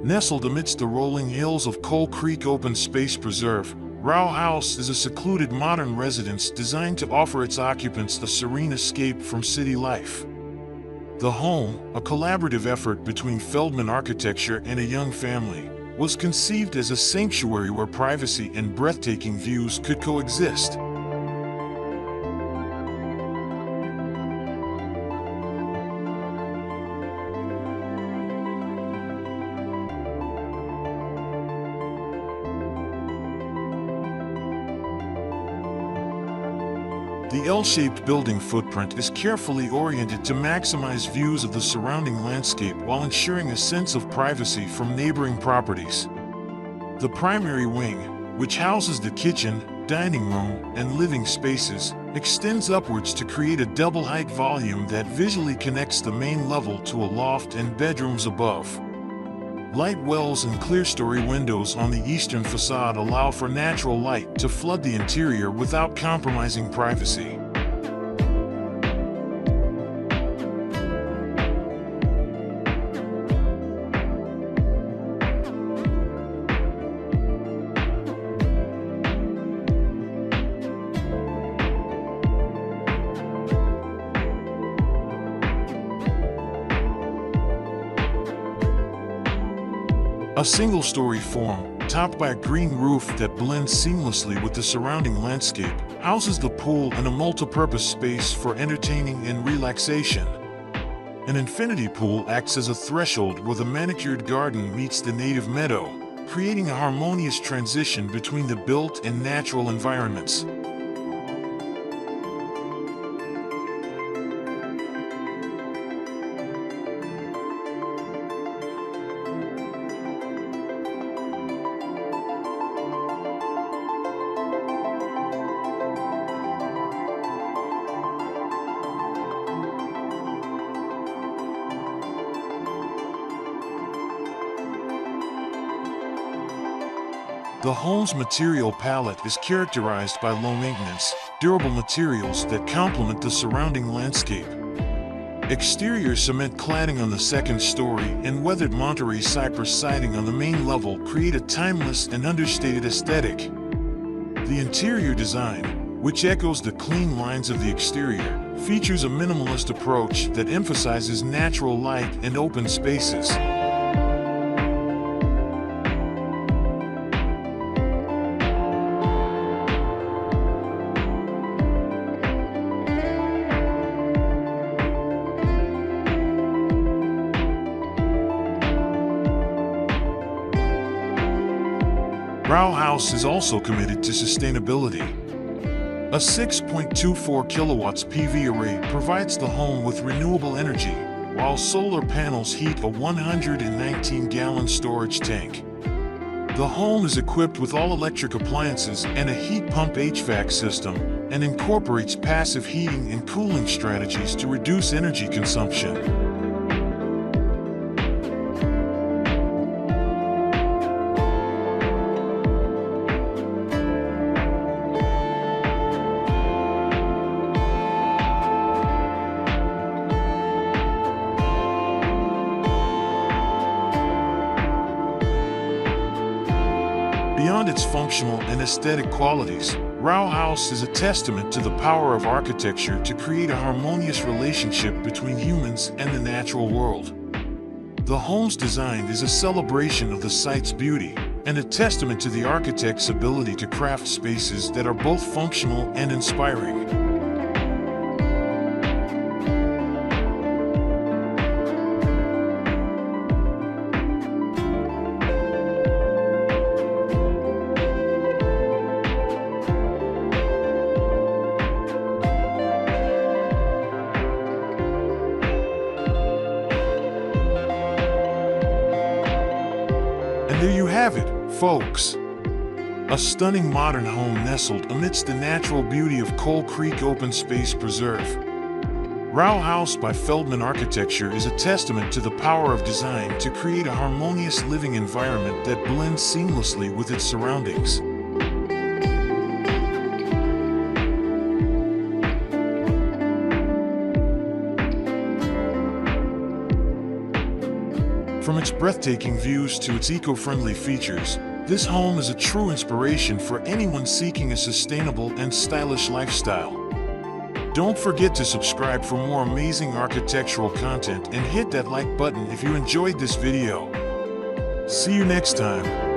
Nestled amidst the rolling hills of Coal Creek Open Space Preserve, Rau Haus is a secluded modern residence designed to offer its occupants a serene escape from city life. The home, a collaborative effort between Feldman Architecture and a young family, was conceived as a sanctuary where privacy and breathtaking views could coexist. The L-shaped building footprint is carefully oriented to maximize views of the surrounding landscape while ensuring a sense of privacy from neighboring properties. The primary wing, which houses the kitchen, dining room, and living spaces, extends upwards to create a double-height volume that visually connects the main level to a loft and bedrooms above. Light wells and clerestory windows on the eastern facade allow for natural light to flood the interior without compromising privacy. A single-story form, topped by a green roof that blends seamlessly with the surrounding landscape, houses the pool and a multi-purpose space for entertaining and relaxation. An infinity pool acts as a threshold where the manicured garden meets the native meadow, creating a harmonious transition between the built and natural environments. The home's material palette is characterized by low-maintenance, durable materials that complement the surrounding landscape. Exterior cement cladding on the second story and weathered Monterey cypress siding on the main level create a timeless and understated aesthetic. The interior design, which echoes the clean lines of the exterior, features a minimalist approach that emphasizes natural light and open spaces. Rau Haus is also committed to sustainability. A 6.24 kilowatts PV array provides the home with renewable energy, while solar panels heat a 119-gallon storage tank. The home is equipped with all-electric appliances and a heat pump HVAC system, and incorporates passive heating and cooling strategies to reduce energy consumption. Beyond its functional and aesthetic qualities, Rau Haus is a testament to the power of architecture to create a harmonious relationship between humans and the natural world. The home's design is a celebration of the site's beauty, and a testament to the architect's ability to craft spaces that are both functional and inspiring. And there you have it, folks. A stunning modern home nestled amidst the natural beauty of Coal Creek Open Space Preserve. Rau Haus by Feldman Architecture is a testament to the power of design to create a harmonious living environment that blends seamlessly with its surroundings. From its breathtaking views to its eco-friendly features, this home is a true inspiration for anyone seeking a sustainable and stylish lifestyle. Don't forget to subscribe for more amazing architectural content and hit that like button if you enjoyed this video. See you next time.